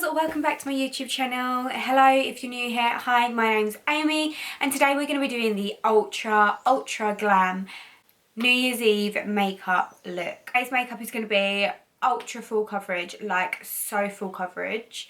girls, welcome back to my YouTube channel. Hello if you're new here. Hi, my name's Amy and today we're going to be doing the ultra glam New Year's Eve makeup look. Today's makeup is going to be ultra full coverage, like so full coverage.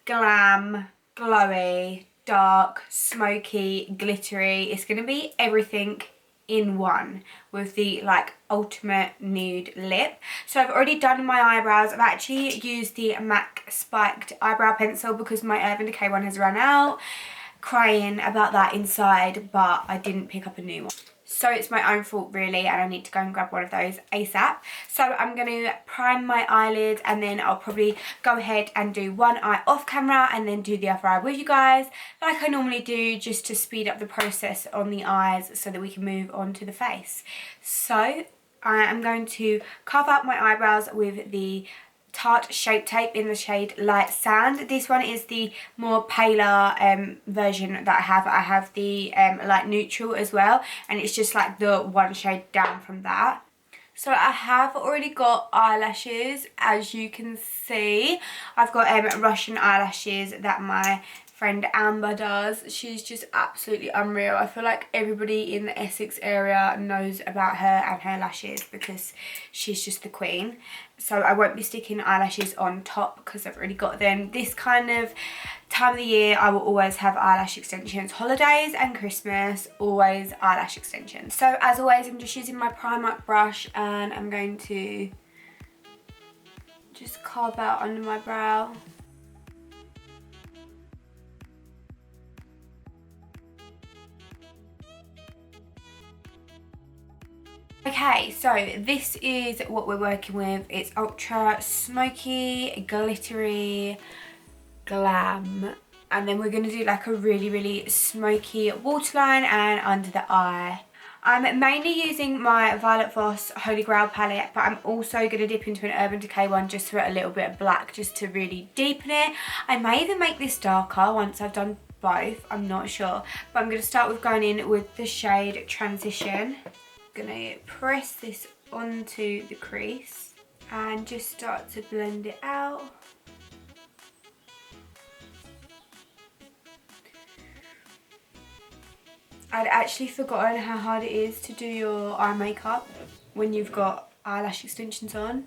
Glam, glowy, dark, smoky, glittery. It's going to be everything in one with the like ultimate nude lip. So I've already done my eyebrows. I've actually used the MAC spiked eyebrow pencil because my Urban Decay one has run out. Crying about that inside, but I didn't pick up a new one. So it's my own fault really, and I need to go and grab one of those ASAP. So I'm going to prime my eyelid and then I'll probably go ahead and do one eye off camera and then do the other eye with you guys like I normally do, just to speed up the process on the eyes so that we can move on to the face. So I am going to carve out my eyebrows with the Tarte Shape Tape in the shade Light Sand. This one is the more paler version that I have. I have the light neutral as well, and it's just like the one shade down from that. So I have already got eyelashes, as you can see. I've got Russian eyelashes that my friend Amber does. She's just absolutely unreal. I feel like everybody in the Essex area knows about her and her lashes because she's just the queen. So I won't be sticking eyelashes on top because I've already got them. This kind of time of the year I will always have eyelash extensions. Holidays and Christmas, always eyelash extensions. So as always, I'm just using my Primark brush and I'm going to just carve out under my brow. Okay, so this is what we're working with. It's ultra smoky, glittery, glam. And then we're going to do like a really smoky waterline and under the eye. I'm mainly using my Violet Voss Holy Grail palette, but I'm also going to dip into an Urban Decay one just for a little bit of black, just to really deepen it. I may even make this darker once I've done both, I'm not sure. But I'm going to start with going in with the shade Transition. Gonna press this onto the crease and just start to blend it out. I'd actually forgotten how hard it is to do your eye makeup when you've got eyelash extensions on.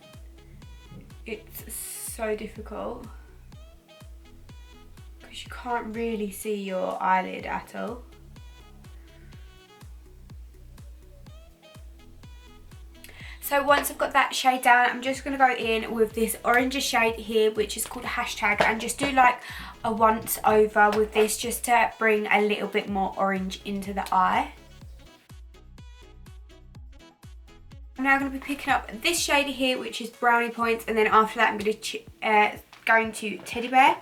It's so difficult because you can't really see your eyelid at all. So once I've got that shade down, I'm just going to go in with this orange shade here, which is called Hashtag, and just do like a once over with this just to bring a little bit more orange into the eye. I'm now going to be picking up this shade here, which is Brownie Points, and then after that I'm going to go into Teddy Bear.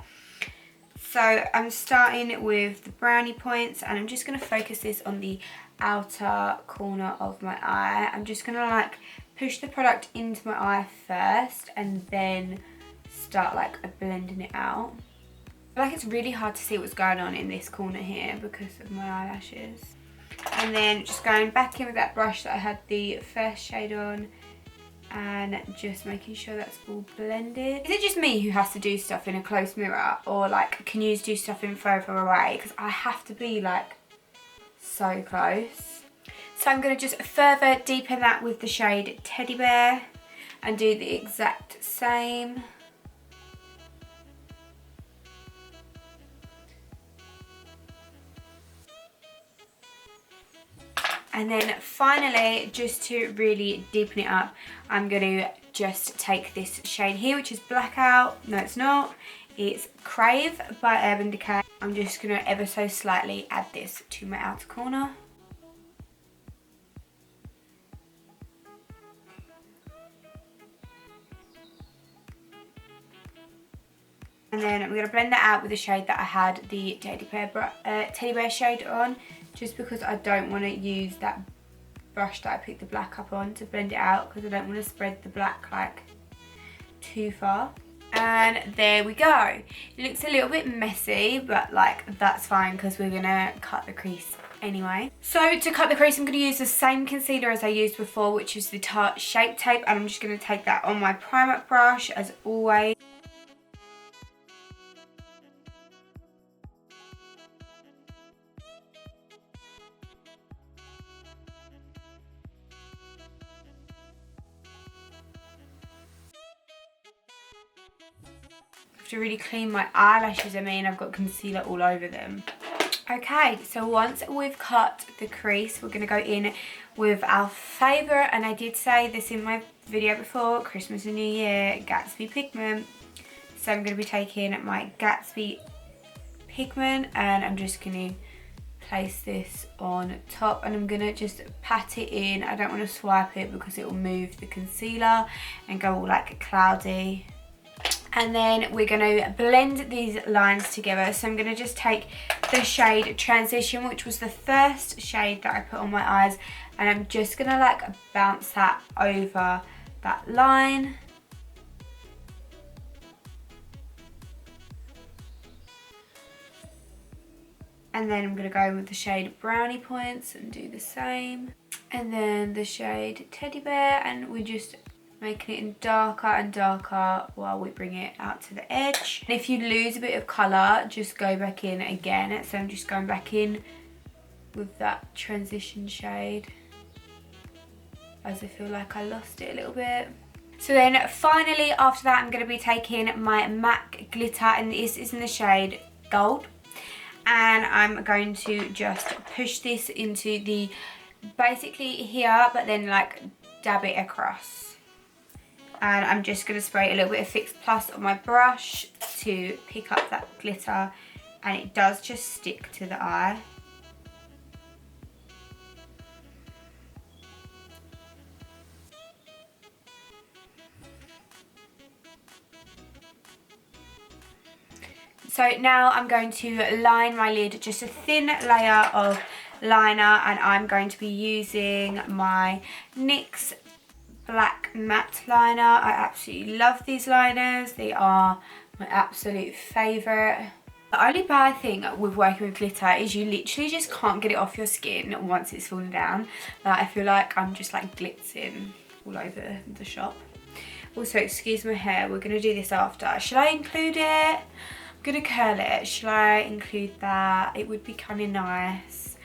So I'm starting with the Brownie Points and I'm just going to focus this on the outer corner of my eye. I'm just going to like push the product into my eye first and then start like blending it out. I feel like it's really hard to see what's going on in this corner here because of my eyelashes. And then just going back in with that brush that I had the first shade on and just making sure that's all blended. Is it just me who has to do stuff in a close mirror, or like can you do stuff in further away? Because I have to be like so close. So I'm going to just further deepen that with the shade Teddy Bear and do the exact same. And then finally, just to really deepen it up, I'm going to just take this shade here, which is Blackout. No, it's not. It's Crave by Urban Decay. I'm just going to ever so slightly add this to my outer corner. And then I'm going to blend that out with the shade that I had the Teddy Bear shade on, just because I don't want to use that brush that I picked the black up on to blend it out, because I don't want to spread the black like too far. And there we go. It looks a little bit messy, but like that's fine because we're going to cut the crease anyway. So to cut the crease, I'm going to use the same concealer as I used before, which is the Tarte Shape Tape, and I'm just going to take that on my Primark brush as always. I have to really clean my eyelashes. I mean, I've got concealer all over them. Okay, so once we've cut the crease, we're going to go in with our favourite, and I did say this in my video before, Christmas and New Year, Gatsby pigment. So I'm going to be taking my Gatsby pigment and I'm just going to place this on top, and I'm going to just pat it in. I don't want to swipe it because it will move the concealer and go all like cloudy. And then we're going to blend these lines together. So I'm going to just take the shade Transition, which was the first shade that I put on my eyes, and I'm just going to like bounce that over that line. And then I'm going to go in with the shade Brownie Points and do the same. And then the shade Teddy Bear, and we're just making it in darker and darker while we bring it out to the edge. And if you lose a bit of colour, just go back in again. So I'm just going back in with that Transition shade, as I feel like I lost it a little bit. So then finally after that, I'm going to be taking my MAC glitter, and this is in the shade Gold. And I'm going to just push this into the, basically here, but then like dab it across. And I'm just going to spray a little bit of Fix Plus on my brush to pick up that glitter, and it does just stick to the eye. So now I'm going to line my lid, just a thin layer of liner, and I'm going to be using my NYX Black Matte Liner. I absolutely love these liners. They are my absolute favourite. The only bad thing with working with glitter is you literally just can't get it off your skin once it's fallen down. I feel like I'm just like glitzing all over the shop. Also, excuse my hair, we're going to do this after. Should I include it? I'm going to curl it. Should I include that? It would be kind of nice.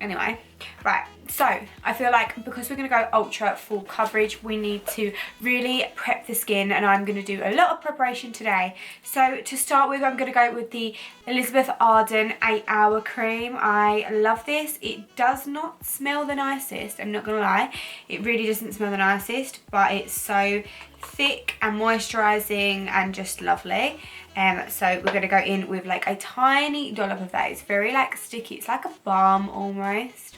Anyway, right, so I feel like because we're going to go ultra full coverage, we need to really prep the skin, and I'm going to do a lot of preparation today. So to start with, I'm going to go with the Elizabeth Arden 8-Hour Cream. I love this. It does not smell the nicest, I'm not going to lie. It really doesn't smell the nicest, but it's so thick and moisturising and just lovely. So we're going to go in with like a tiny dollop of that. It's very like sticky, it's like a balm almost.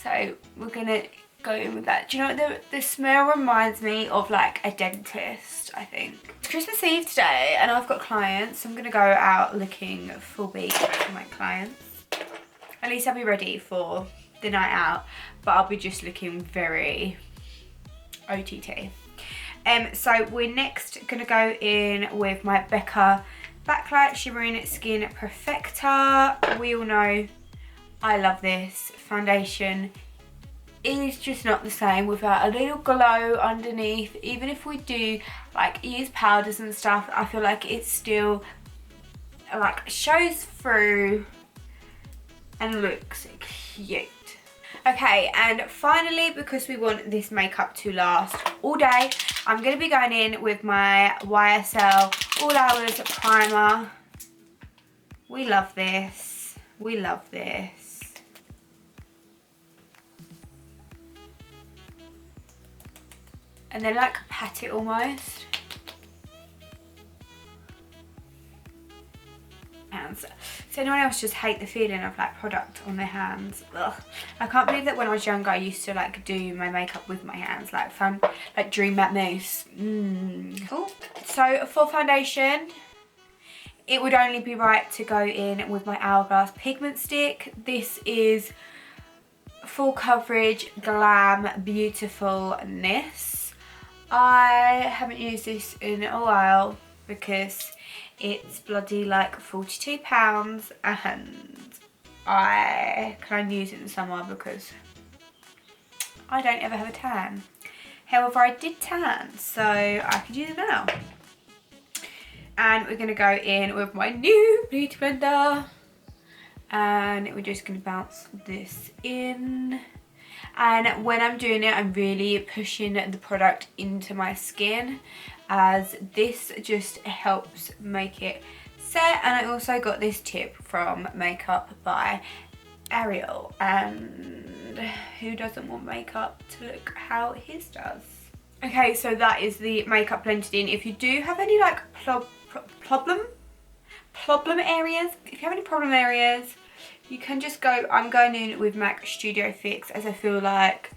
So we're going to go in with that. Do you know what the smell reminds me of? Like a dentist, I think. It's Christmas Eve today and I've got clients, so I'm going to go out looking full beat for my clients. At least I'll be ready for the night out, but I'll be just looking very OTT. So we're next going to go in with my Becca Backlight Shimmering Skin Perfector. We all know I love this foundation. It is just not the same without a little glow underneath. Even if we do like use powders and stuff, I feel like it still like shows through and looks cute. Okay, and finally, because we want this makeup to last all day, I'm going to be going in with my YSL All Hours Primer. We love this. We love this. And then like pat it almost. Hands. So anyone else just hate the feeling of like product on their hands? Ugh. I can't believe that when I was younger I used to like do my makeup with my hands, like Dream Matte Mousse. Cool. So for foundation, it would only be right to go in with my Hourglass pigment stick. This is full coverage Glam Beautifulness. I haven't used this in a while because it's bloody like £42 and I can only use it in the summer because I don't ever have a tan. However, I did tan, so I could use it now. And we're going to go in with my new beauty blender and we're just going to bounce this in. And when I'm doing it, I'm really pushing the product into my skin. as this just helps make it set. And I also got this tip from Makeup by Ariel, and who doesn't want makeup to look how his does? Okay, so that is the makeup blended in. If you do have any like problem areas, if you have any problem areas, you can just go, I'm going in with MAC Studio Fix, as I feel like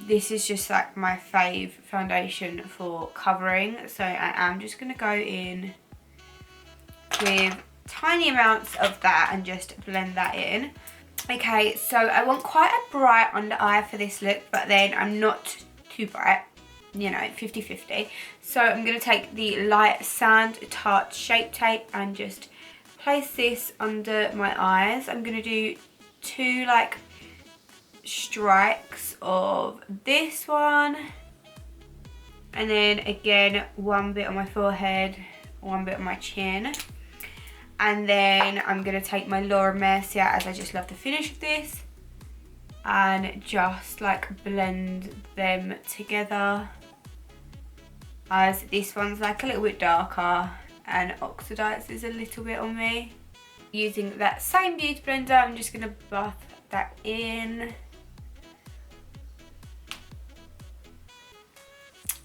this is just like my fave foundation for covering. So I am just going to go in with tiny amounts of that and just blend that in. Okay, so I want quite a bright under eye for this look, but then I'm not too bright, you know, 50-50. So I'm going to take the light Sand Tart Shape Tape and just place this under my eyes. I'm going to do 2 like strikes of this one, and then again 1 bit on my forehead, 1 bit on my chin. And then I'm going to take my Laura Mercier, as I just love the finish of this, and just like blend them together, as this one's like a little bit darker and oxidizes a little bit on me. Using that same beauty blender, I'm just going to buff that in.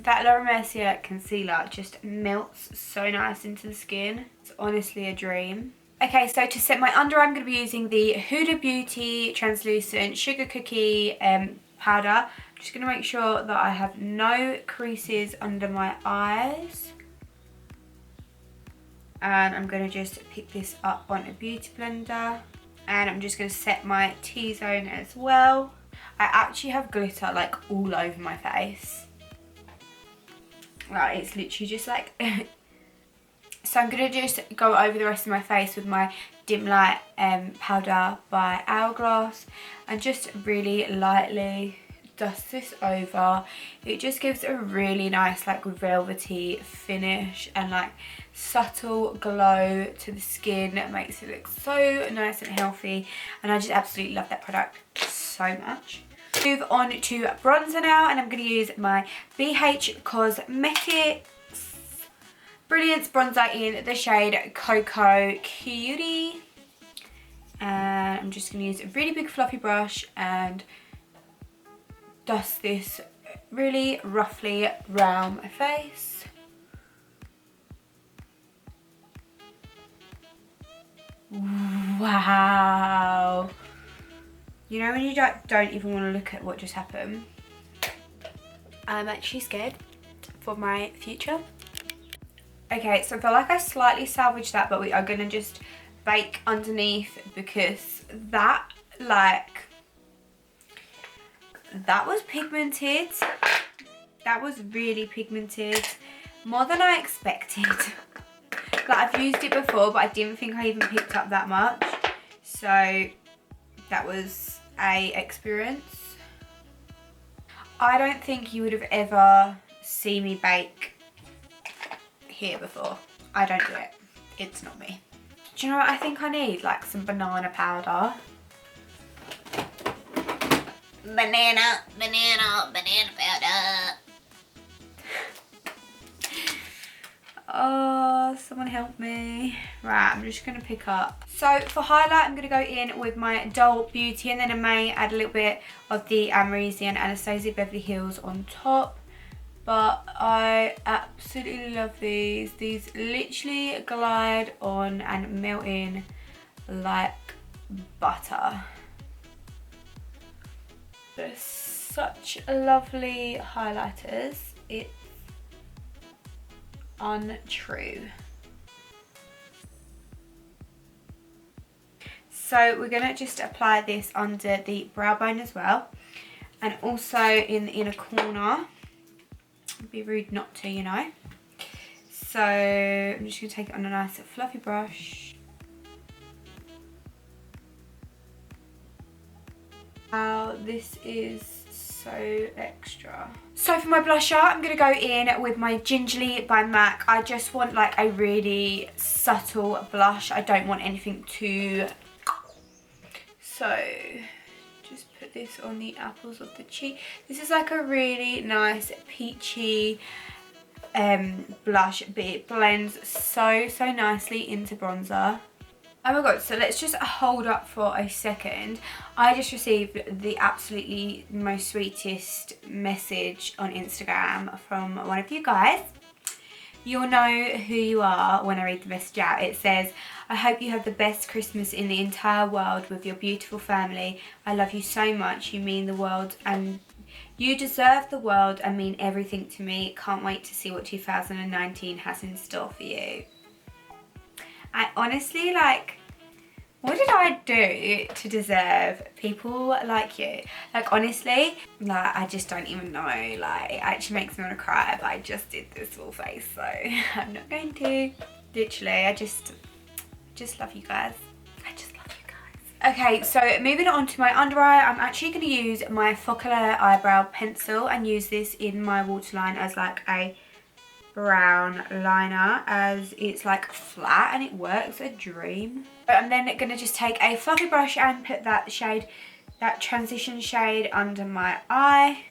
That Laura Mercier concealer just melts so nice into the skin. It's honestly a dream. Okay, so to set my under eye, I'm going to be using the Huda Beauty Translucent Sugar Cookie powder. I'm just going to make sure that I have no creases under my eyes. And I'm going to just pick this up on a beauty blender. And I'm just going to set my T-zone as well. I actually have glitter like all over my face. Right, it's literally just like so I'm going to just go over the rest of my face with my Dim Light powder by Hourglass, and just really lightly dust this over. It just gives a really nice like velvety finish and like subtle glow to the skin. It makes it look so nice and healthy, and I just absolutely love that product so much. Move on to bronzer now, and I'm going to use my BH Cosmetics Brilliance bronzer in the shade Cocoa Cutie. And I'm just going to use a really big fluffy brush and dust this really roughly around my face. Wow. You know when you don't even want to look at what just happened? I'm actually scared for my future. Okay, so I feel like I slightly salvaged that, but we are going to just bake underneath, because that, like, that was pigmented. That was really pigmented. More than I expected. Like, I've used it before, but I didn't think I even picked up that much. So that was a experience. I don't think you would have ever seen me bake here before. I don't do it. It's not me. Do you know what I think I need? Like some banana powder. Banana powder. Oh, someone help me. Right, I'm just going to pick up. So for highlight, I'm going to go in with my Dull Beauty, and then I may add a little bit of the Amrezy and Anastasia Beverly Hills on top. But I absolutely love these. These literally glide on and melt in like butter. They're such lovely highlighters. It's untrue. So we're going to just apply this under the brow bone as well, and also in the inner corner. It'd be rude not to, you know. So I'm just going to take it on a nice fluffy brush. Wow, this is so extra. So for my blusher, I'm going to go in with my Gingerly by MAC. I just want like a really subtle blush. I don't want anything too... So just this on the apples of the cheek. This is like a really nice peachy blush, but it blends so nicely into bronzer. Oh my god, so let's just hold up for a second. I just received the absolutely most sweetest message on Instagram from one of you guys. You'll know who you are when I read the message out. It says, I hope you have the best Christmas in the entire world with your beautiful family. I love you so much. You mean the world and you deserve the world and mean everything to me. Can't wait to see what 2019 has in store for you. I honestly, like, what did I do to deserve people like you? Like, honestly, like, I just don't even know. Like, it actually makes me want to cry, but I just did this full face, so I'm not going to. Literally, I just love you guys. I just love you guys. Okay, so moving on to my under eye, I'm actually going to use my Focaccia eyebrow pencil and use this in my waterline as like a brown liner, as it's like flat and it works a dream. I'm then going to just take a fluffy brush and put that shade, that transition shade, under my eye.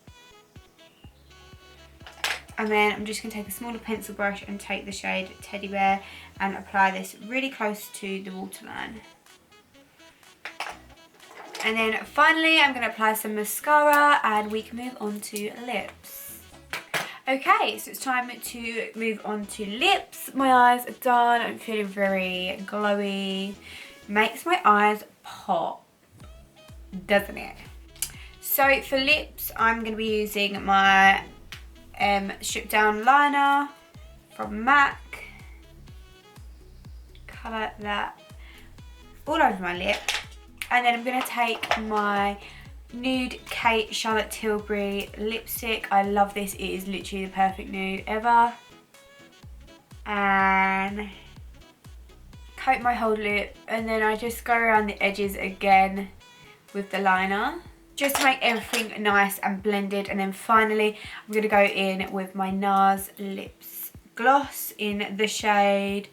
And then I'm just going to take a smaller pencil brush and take the shade Teddy Bear and apply this really close to the waterline. And then finally I'm going to apply some mascara and we can move on to lips. Okay, so it's time to move on to lips. My eyes are done. I'm feeling very glowy. Makes my eyes pop, doesn't it? So for lips, I'm going to be using my Strip Down Liner from MAC. Colour that all over my lip. And then I'm going to take my Nude Kate Charlotte Tilbury lipstick. I love this. It is literally the perfect nude ever. And coat my whole lip, and then I just go around the edges again with the liner just to make everything nice and blended. And then finally I'm going to go in with my NARS Lips Gloss in the shade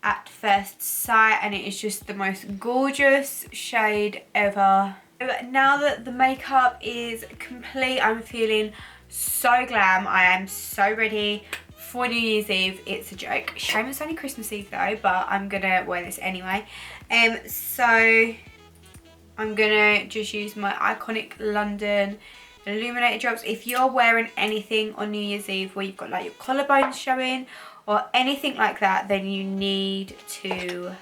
At First Sight, and it is just the most gorgeous shade ever. Now that the makeup is complete, I'm feeling so glam. I am so ready for New Year's Eve. It's a joke. Shame it's only Christmas Eve though, but I'm gonna wear this anyway. So I'm gonna just use my Iconic London Illuminator drops. If you're wearing anything on New Year's Eve where you've got like your collarbones showing or anything like that, then you need to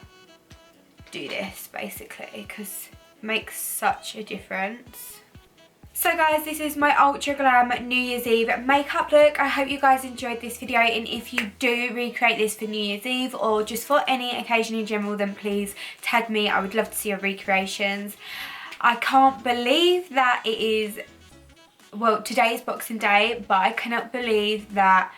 do this basically, because makes such a difference. So guys, this is my ultra glam New Year's Eve makeup look. I hope you guys enjoyed this video, and if you do recreate this for New Year's Eve or just for any occasion in general, then please tag me. I would love to see your recreations. I can't believe that it is, well, today is Boxing Day, but I cannot believe that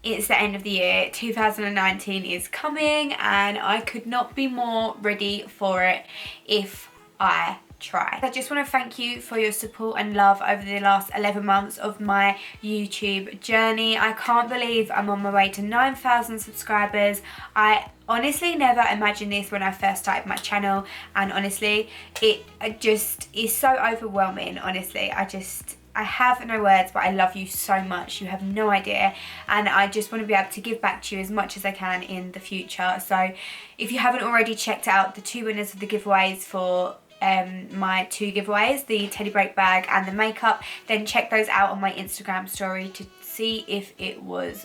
it's the end of the year. 2019 is coming and I could not be more ready for it if I try. I just want to thank you for your support and love over the last 11 months of my YouTube journey. I can't believe I'm on my way to 9,000 subscribers. I honestly never imagined this when I first started my channel, and honestly it just is so overwhelming. Honestly, I have no words, but I love you so much. You have no idea. And I just want to be able to give back to you as much as I can in the future. So if you haven't already checked out the 2 winners of the giveaways for my 2 giveaways, the teddy break bag and the makeup, then check those out on my Instagram story to see if it was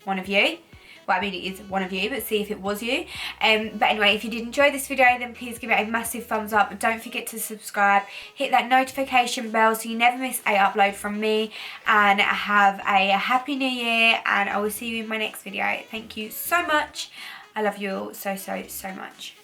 one of you. Well, I mean, it is one of you, but see if it was you. But anyway, if you did enjoy this video, then please give it a massive thumbs up. Don't forget to subscribe. Hit that notification bell so you never miss a upload from me. And have a happy new year. And I will see you in my next video. Thank you so much. I love you all so much.